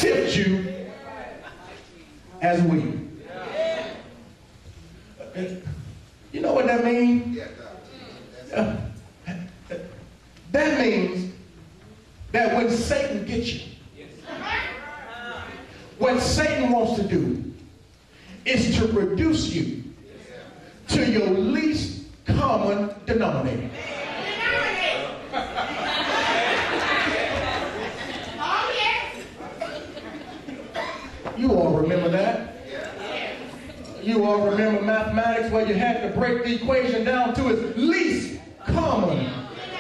sift you as wheat. You know what that means? That means that when Satan gets you, what Satan wants to do is to reduce you to your least common denominator. You all remember that? You all remember mathematics where you had to break the equation down to its least common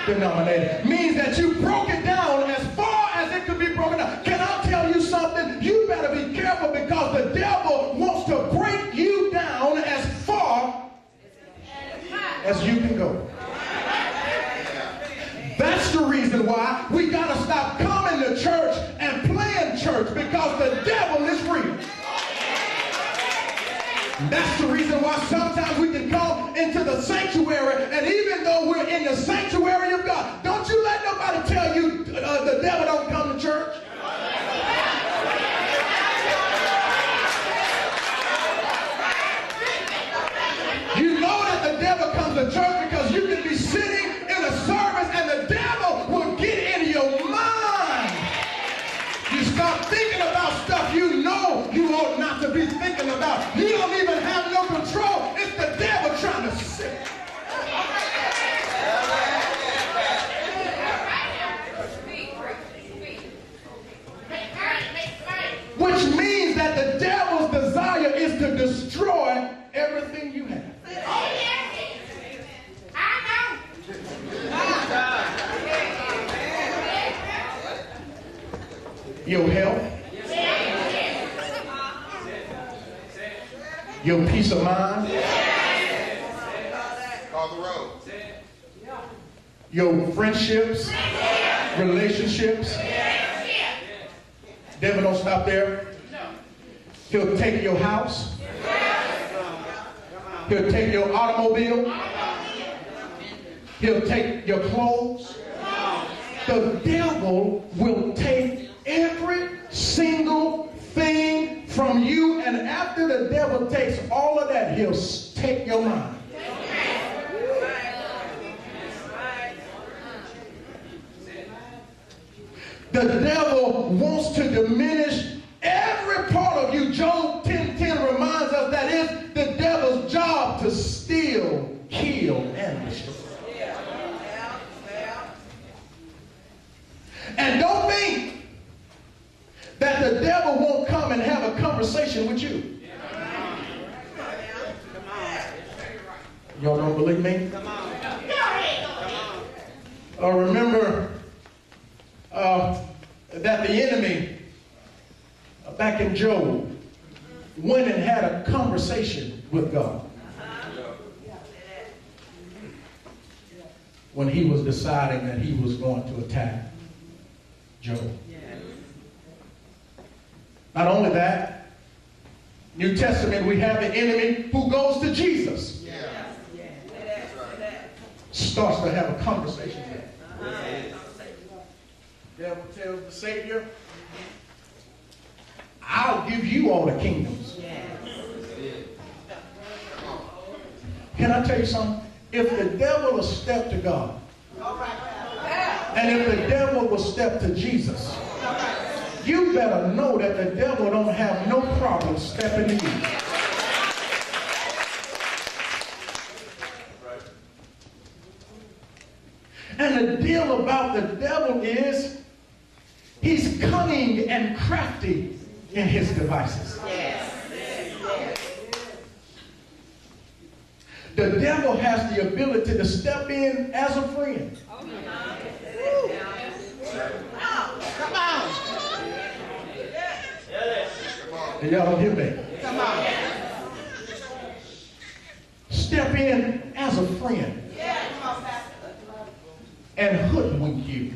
denominator. Means that you broke it down as far as it could be broken down. Can I tell you something? You better be careful because the devil wants to break you down as far as you can go. That's the reason why we got to stop coming to church and playing church, because the devil is real. That's the reason why sometimes we can come into the sanctuary, and even though we're in the sanctuary of God, don't you let nobody tell you the devil don't come to church. You know that the devil comes to church because you can be sitting in a service and the devil will get into your mind. You start thinking about stuff you know you ought not to be thinking about. You don't even have no control. It's the devil trying to sit. Which means that the devil's desire is to destroy everything you have. Your health, your peace of mind, your friendships, relationships. Devil don't stop there. He'll take your house. He'll take your automobile. He'll take your clothes. The devil will take every single thing from you, and after the devil takes all of that, he'll take your mind. The devil wants to diminish every part of you. Job 10:10 reminds us that it's the devil's job to steal, kill, and destroy. And don't think that the devil won't come and have a conversation with you. Y'all don't believe me? Remember that the enemy back in Job went and had a conversation with God when he was deciding that he was going to attack Job. Not only that, New Testament, we have the enemy who goes to Jesus. Starts to have a conversation with him. The devil tells the Savior, I'll give you all the kingdoms. Can I tell you something? If the devil will step to God, and if the devil will step to Jesus, you better know that the devil don't have no problem stepping to you. And the deal about the devil is he's cunning and crafty in his devices. The devil has the ability to step in as a friend. Come on. Y'all don't hear me. Come on. Step in as a friend and hoodwink you.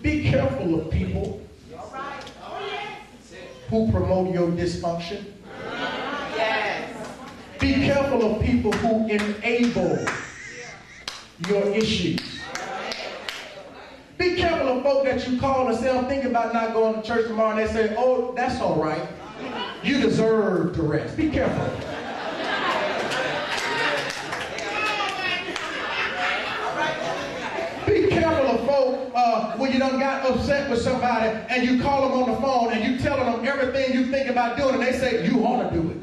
Be careful of people who promote your dysfunction. Be careful of people who enable your issues. Be careful of folk that you call and say, I'm thinking about not going to church tomorrow, and they say, oh, that's all right. You deserve to rest. Be careful. Be careful of folk when you done got upset with somebody and you call them on the phone and you telling them everything you think about doing, and they say, you ought to do it.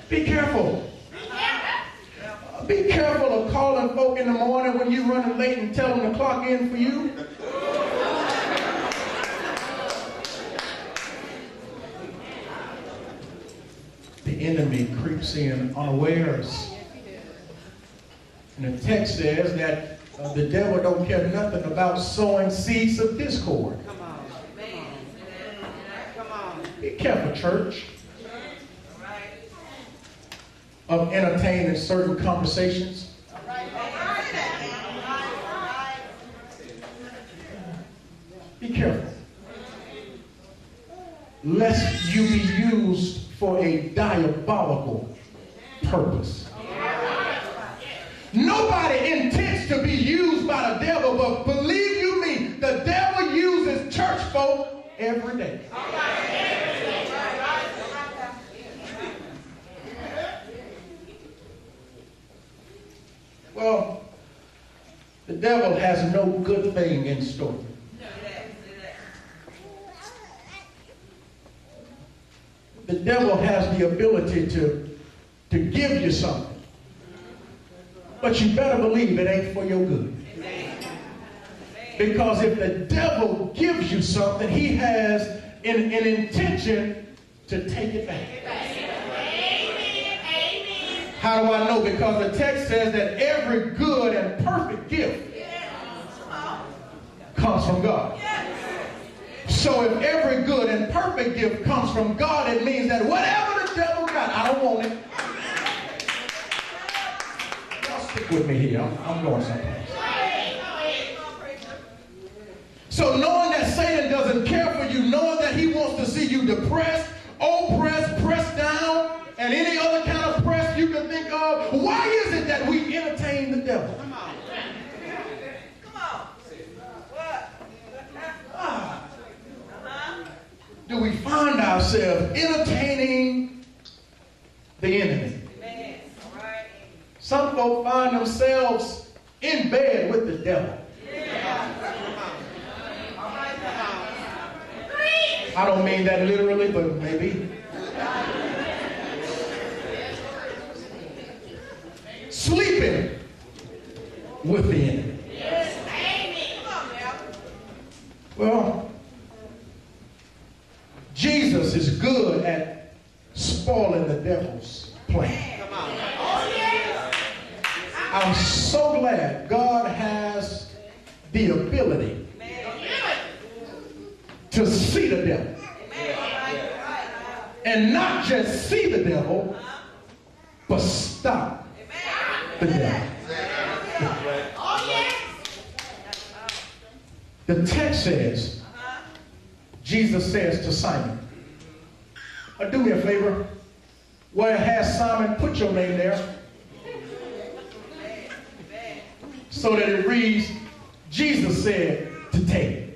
Be careful. Be careful of calling folk in the morning when you're running late and telling them to clock in for you. The enemy creeps in unawares. And the text says that the devil don't care nothing about sowing seeds of discord. Come on. Come on. Be careful, church, of entertaining certain conversations. Be careful, lest you be used for a diabolical purpose. Nobody intends to be used by the devil, but believe you me, the devil uses church folk every day. Well, the devil has no good thing in store. The devil has the ability to give you something. But you better believe it ain't for your good. Because if the devil gives you something, he has an intention to take it back. How do I know? Because the text says that every good and perfect gift comes from God. So if every good and perfect gift comes from God, it means that whatever the devil got, I don't want it. Y'all stick with me here. I'm going someplace. So knowing that Satan doesn't care for you, knowing that he wants to see you depressed, oppressed, pressed down, and any other kind of press you can think of, why is it that we entertain the devil? Come on. Do we find ourselves entertaining the enemy? Some folk find themselves in bed with the devil. I don't mean that literally, but maybe. Sleeping with the enemy. Well, Jesus is good at spoiling the devil's plan. I'm so glad God has the ability to see the devil. And not just see the devil, but stop the devil. The text says, Jesus says to Simon, do me a favor, where it has Simon, put your name there, so that it reads, Jesus said to Tate.